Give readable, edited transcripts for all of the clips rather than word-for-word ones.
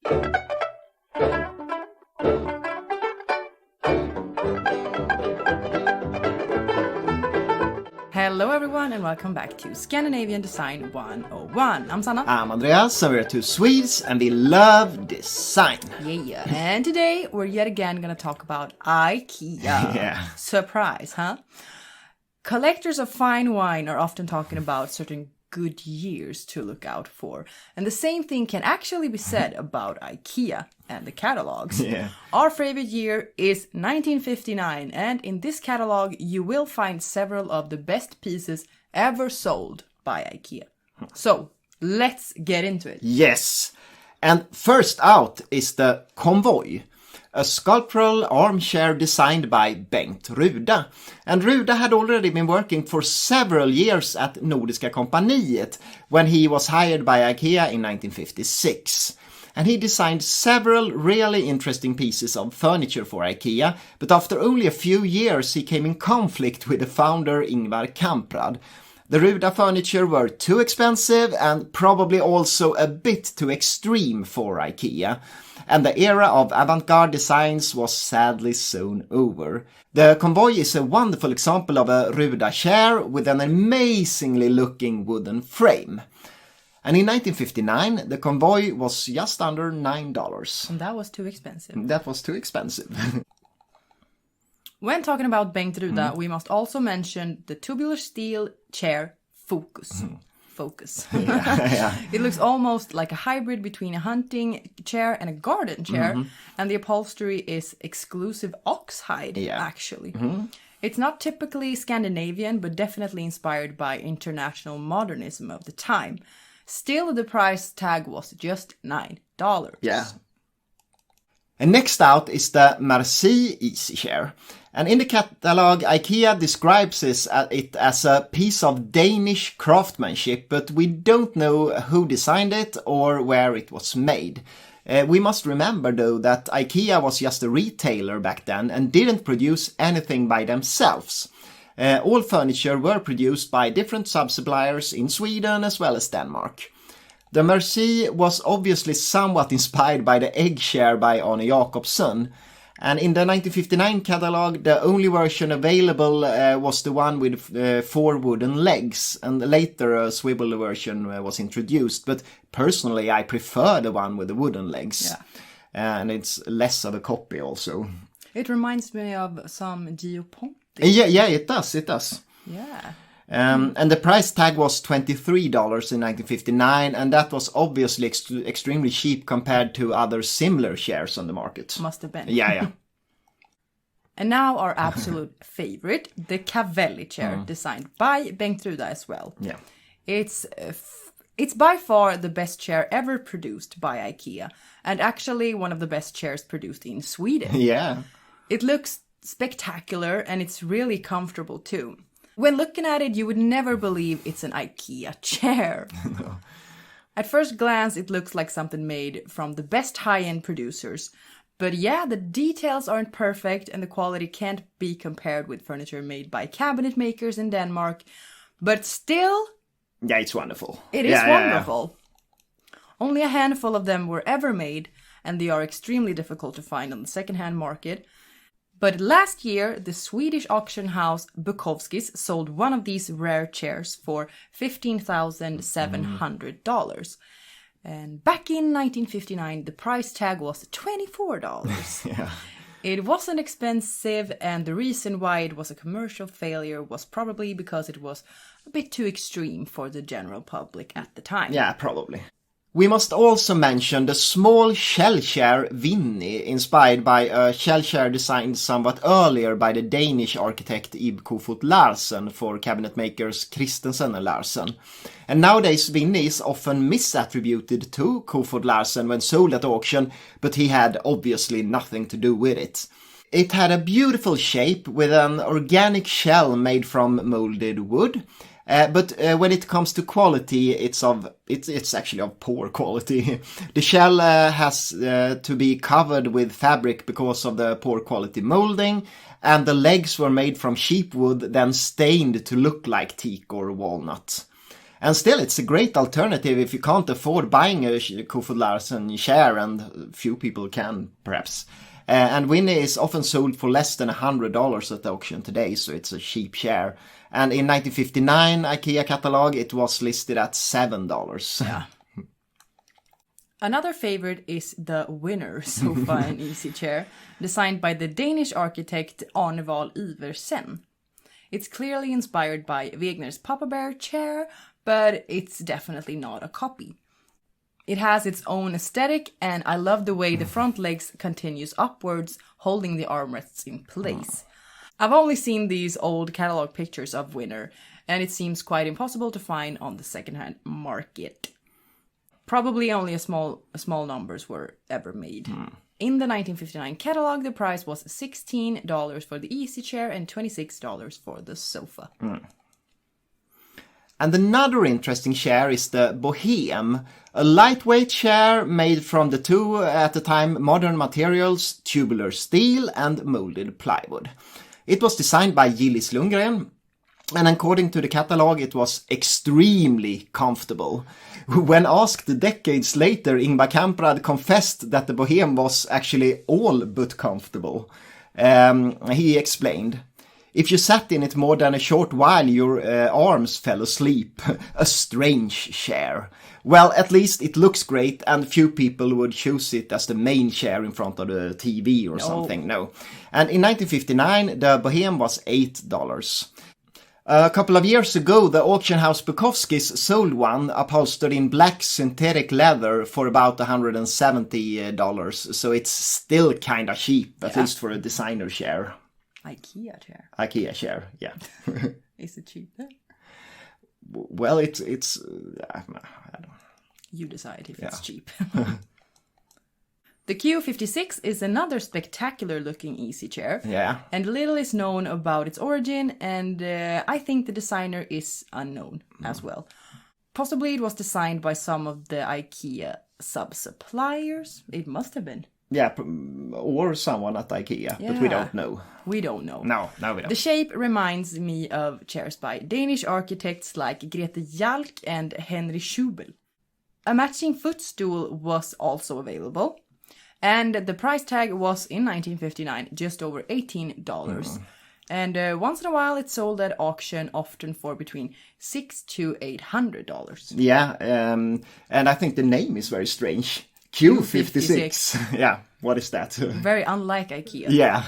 Hello everyone and welcome back to Scandinavian Design 101. I'm Sanna. I'm Andreas and we're two Swedes and we love design. Yeah. And today we're yet again going to talk about IKEA. Yeah. Surprise, huh? Collectors of fine wine are often talking about certain good years to look out for. And the same thing can actually be said about IKEA and the catalogs. Yeah. Our favorite year is 1959, and in this catalog you will find several of the best pieces ever sold by IKEA. So, let's get into it. Yes. And first out is the Convoy, a sculptural armchair designed by Bengt Ruda. And Ruda had already been working for several years at Nordiska Kompaniet when he was hired by IKEA in 1956. And he designed several really interesting pieces of furniture for IKEA, but after only a few years he came in conflict with the founder Ingvar Kamprad. The Ruda furniture were too expensive and probably also a bit too extreme for IKEA. And the era of avant-garde designs was sadly soon over. The Convoy is a wonderful example of a Ruda chair with an amazingly looking wooden frame. And in 1959, the Convoy was just under $9. And that was too expensive. That was too expensive. When talking about Bengt Ruda, we must also mention the tubular steel chair Focus. Focus. Yeah. It looks almost like a hybrid between a hunting chair and a garden chair, and the upholstery is exclusive oxhide, actually. It's not typically Scandinavian, but definitely inspired by international modernism of the time. Still, the price tag was just $9. Yeah. And next out is the Marcy Easy Chair. And in the catalog, IKEA describes it as a piece of Danish craftsmanship, but we don't know who designed it or where it was made. We must remember, though, that IKEA was just a retailer back then and didn't produce anything by themselves. All furniture were produced by different sub-suppliers in Sweden as well as Denmark. The Marcy was obviously somewhat inspired by the egg chair by Arne Jacobsen. And in the 1959 catalog, the only version available was the one with 4 wooden legs, and later a swivel version was introduced. But personally, I prefer the one with the wooden legs. Yeah. And it's less of a copy also. It reminds me of some Geoponti. Yeah, it does. Yeah. And the price tag was $23 in 1959, and that was obviously extremely cheap compared to other similar chairs on the market. Must have been. Yeah. And now our absolute favorite, the Cavali chair, designed by Bengt Ruda as well. Yeah. It's by far the best chair ever produced by IKEA, and actually one of the best chairs produced in Sweden. Yeah. It looks spectacular, and it's really comfortable too. When looking at it, you would never believe it's an IKEA chair. No. At first glance, it looks like something made from the best high-end producers. But yeah, the details aren't perfect and the quality can't be compared with furniture made by cabinet makers in Denmark. But still... Yeah, it's wonderful. It is wonderful. Yeah. Only a handful of them were ever made, and they are extremely difficult to find on the second-hand market. But last year, the Swedish auction house Bukowskis sold one of these rare chairs for $15,700. And back in 1959, the price tag was $24. Yeah. It wasn't expensive, and the reason why it was a commercial failure was probably because it was a bit too extreme for the general public at the time. Yeah, probably. We must also mention the small shell chair Winnie, inspired by a shell chair designed somewhat earlier by the Danish architect Ib Kofod Larsen for cabinet makers Christensen and Larsen. And nowadays Winnie is often misattributed to Kofod Larsen when sold at auction, but he had obviously nothing to do with it. It had a beautiful shape with an organic shell made from molded wood. But when it comes to quality, it's actually of poor quality. The shell has to be covered with fabric because of the poor quality molding, and the legs were made from sheep wood, then stained to look like teak or walnut. And still, it's a great alternative if you can't afford buying a Kofod Larsen chair, and few people can, perhaps. And Winnie is often sold for less than $100 at the auction today, so it's a cheap chair. And in 1959 IKEA catalog, it was listed at $7. Yeah. Another favorite is the Winner sofa and easy chair, designed by the Danish architect Arneval Iversen. It's clearly inspired by Wegner's Papa Bear chair, but it's definitely not a copy. It has its own aesthetic, and I love the way the front legs continues upwards, holding the armrests in place. I've only seen these old catalog pictures of Winner, and it seems quite impossible to find on the secondhand market. Probably only a small numbers were ever made. In the 1959 catalog, the price was $16 for the easy chair and $26 for the sofa. And another interesting chair is the Bohemian, a lightweight chair made from the two, at the time, modern materials, tubular steel and molded plywood. It was designed by Lönngren, and according to the catalog, it was extremely comfortable. When asked decades later, Ingvar Kamprad confessed that the Bohemian was actually all but comfortable. He explained, "If you sat in it more than a short while, your arms fell asleep. A strange chair. Well, at least it looks great, and few people would choose it as the main chair in front of the TV or something. No. And in 1959, the Bohemian was $8. A couple of years ago, the auction house Bukowski's sold one upholstered in black synthetic leather for about $170, so it's still kind of cheap, at least for a designer chair. IKEA chair, yeah. Is it cheap then? Well, it's I don't know. You decide if it's cheap. The Q56 is another spectacular looking easy chair. Yeah. And little is known about its origin, and I think the designer is unknown as well. Possibly it was designed by some of the IKEA sub-suppliers. It must have been. Yeah, or someone at IKEA, but we don't know. We don't know. No, we don't. The shape reminds me of chairs by Danish architects like Grete Jalk and Henry Schubel. A matching footstool was also available. And the price tag was, in 1959, just over $18. And once in a while it sold at auction, often for between $600 to $800. Yeah, and I think the name is very strange. Q56. Yeah, what is that? Very unlike IKEA. Yeah.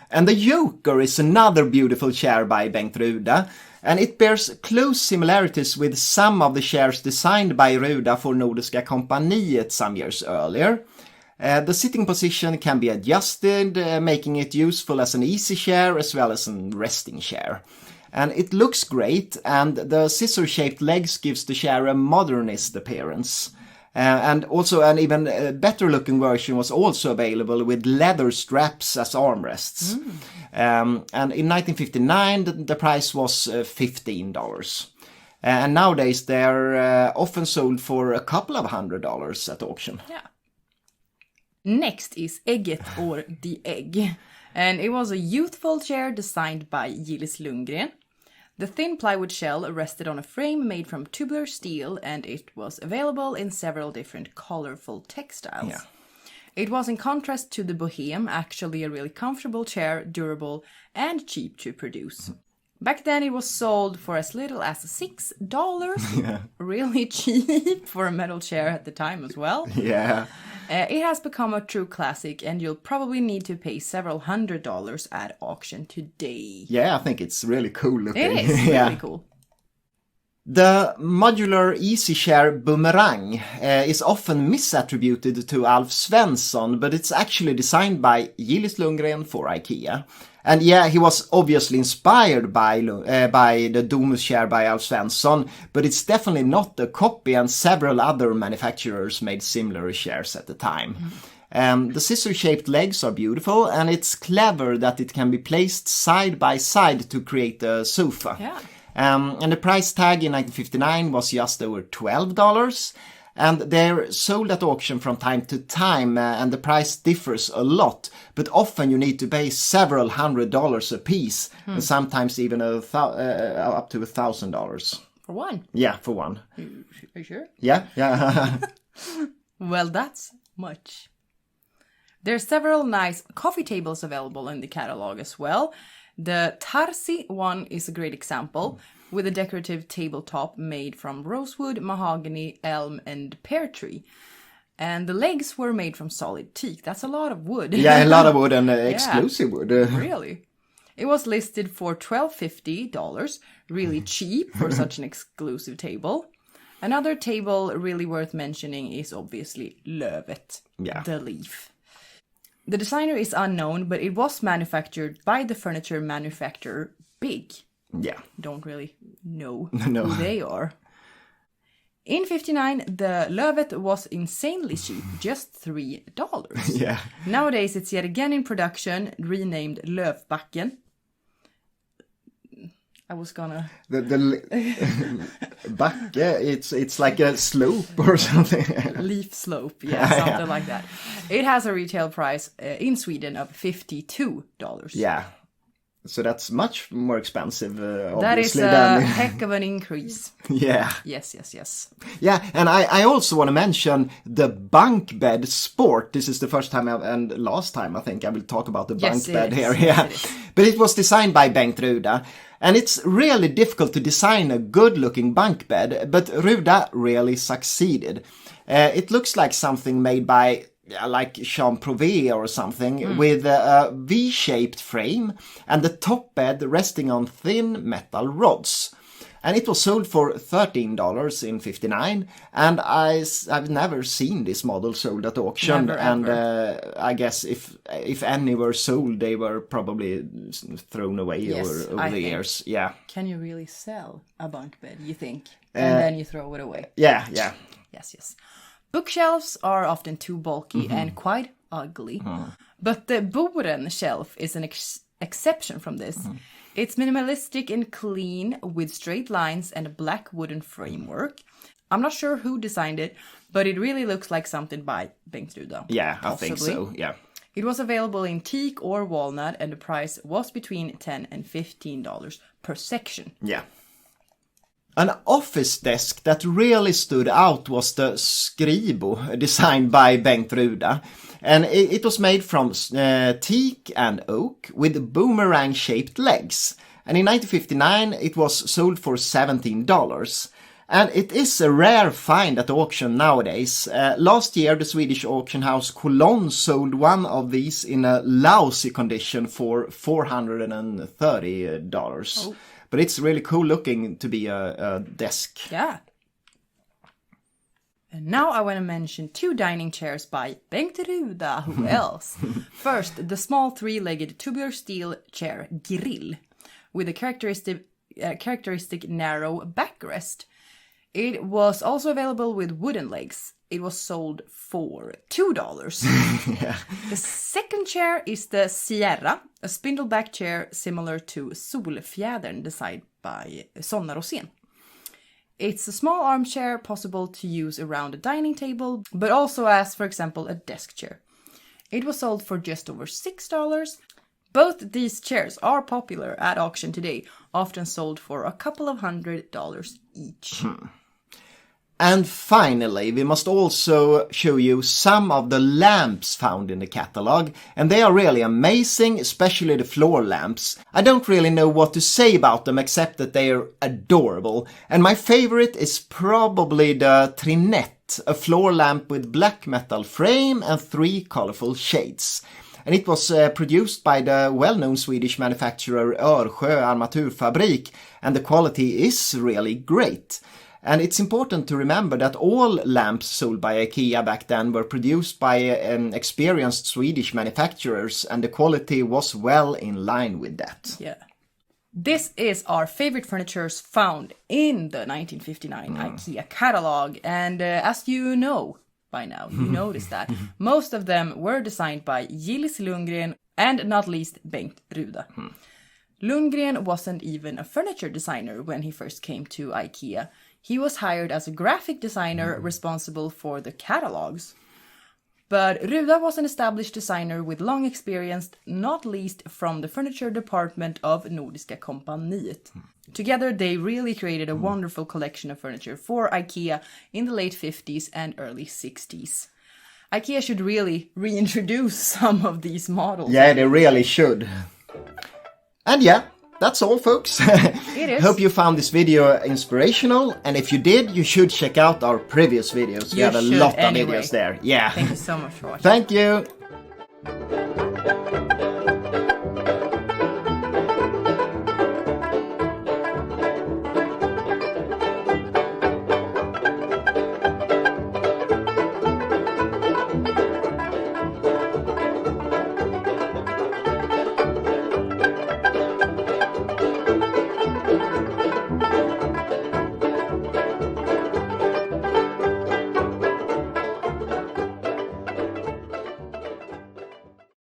And the Joker is another beautiful chair by Bengt Ruda, and it bears close similarities with some of the chairs designed by Ruda for Nordiska Kompaniet some years earlier. The sitting position can be adjusted, making it useful as an easy chair as well as a resting chair. And it looks great, and the scissor-shaped legs gives the chair a modernist appearance. And also an even better looking version was also available with leather straps as armrests. And in 1959 the price was $15. And nowadays they're often sold for a couple of $100 at auction. Yeah. Next is Eggert, or the Egg. And it was a youthful chair designed by Lönngren. The thin plywood shell rested on a frame made from tubular steel, and it was available in several different colorful textiles. Yeah. It was, in contrast to the Bohemian, actually a really comfortable chair, durable and cheap to produce. Back then it was sold for as little as $6. Yeah. Really cheap for a metal chair at the time as well. Yeah. It has become a true classic, and you'll probably need to pay several $100s at auction today. Yeah, I think it's really cool looking. It is really cool. The modular easy chair Boomerang is often misattributed to Alf Svensson, but it's actually designed by Lönngren for IKEA. And yeah, he was obviously inspired by the Domus chair by Alf Svensson, but it's definitely not a copy, and several other manufacturers made similar chairs at the time. The scissor-shaped legs are beautiful, and it's clever that it can be placed side by side to create a sofa. Yeah. And the price tag in 1959 was just over $12. And they're sold at auction from time to time, and the price differs a lot. But often you need to pay several $100s a piece, and sometimes even up to $1,000. For one? Yeah, for one. Are you sure? Yeah. Well, that's much. There's several nice coffee tables available in the catalog as well. The Tarsi one is a great example, with a decorative tabletop made from rosewood, mahogany, elm, and pear tree. And the legs were made from solid teak. That's a lot of wood. Yeah, a lot of wood and exclusive wood. Really? It was listed for $12.50, really cheap for such an exclusive table. Another table really worth mentioning is obviously Lövet, the leaf. The designer is unknown, but it was manufactured by the furniture manufacturer Big. Yeah. Don't really know who they are. In 1959, the Lövet was insanely cheap, just $3. Yeah. Nowadays, it's yet again in production, renamed Lövbacken. I was gonna... Backe, it's like a slope or something. Leaf slope, something like that. It has a retail price in Sweden of $52. Yeah. So that's much more expensive, obviously. That is a heck of an increase. Yeah. Yes. Yeah, and I also want to mention the Bunk Bed Sport. This is the first time and last time I think I will talk about the Bunk Bed here. Yeah. But it was designed by Bengt Ruda. And it's really difficult to design a good-looking bunk bed, but Ruda really succeeded. It looks like something made by... like Jean Prouvé or something, with a V-shaped frame and the top bed resting on thin metal rods. And it was sold for $13 in 1959, and I've never seen this model sold at auction. Never, and I guess if any were sold, they were probably thrown away over the years. Yeah. Can you really sell a bunk bed, you think? And then you throw it away? Yeah. Yes. Bookshelves are often too bulky and quite ugly. But the Boomerang shelf is an exception from this. It's minimalistic and clean with straight lines and a black wooden framework. I'm not sure who designed it, but it really looks like something by Bengt Ruda. Yeah, possibly. I think so, yeah. It was available in teak or walnut, and the price was between $10 and $15 per section. Yeah. An office desk that really stood out was the Scribble, designed by Bengt Ruda. And it was made from teak and oak with boomerang-shaped legs. And in 1959 it was sold for $17. And it is a rare find at auction nowadays. Last year the Swedish auction house Cologne sold one of these in a lousy condition for $430. Oh. But it's really cool looking to be a desk. Yeah. And now I want to mention 2 dining chairs by Bengt Ruda. Who else? First, the small 3-legged tubular steel chair Grill with a characteristic narrow backrest. It was also available with wooden legs. It was sold for $2. Yeah. The second chair is the Sierra, a spindleback chair similar to Solfjädern designed by Sanna. It's a small armchair possible to use around a dining table, but also as, for example, a desk chair. It was sold for just over $6. Both these chairs are popular at auction today, often sold for a couple of $100 each. And finally, we must also show you some of the lamps found in the catalog, and they are really amazing, especially the floor lamps. I don't really know what to say about them except that they are adorable, and my favorite is probably the Trinette, a floor lamp with black metal frame and 3 colorful shades. And it was produced by the well-known Swedish manufacturer Örsjö Armaturfabrik, and the quality is really great. And it's important to remember that all lamps sold by IKEA back then were produced by experienced Swedish manufacturers, and the quality was well in line with that. Yeah. This is our favorite furnitures found in the 1959 IKEA catalog, and as you know by now, you noticed that most of them were designed by Gillis Lönngren and not least Bengt Ruda. Lönngren wasn't even a furniture designer when he first came to IKEA. He was hired as a graphic designer responsible for the catalogs. But Ruda was an established designer with long experience, not least from the furniture department of Nordiska Kompaniet. Together, they really created a wonderful collection of furniture for IKEA in the late 50s and early 60s. IKEA should really reintroduce some of these models. Yeah, they really should. And yeah, that's all, folks. It is. Hope you found this video inspirational, and if you did, you should check out our previous videos. We have a lot of videos there. Yeah. Thank you so much for watching. Thank you.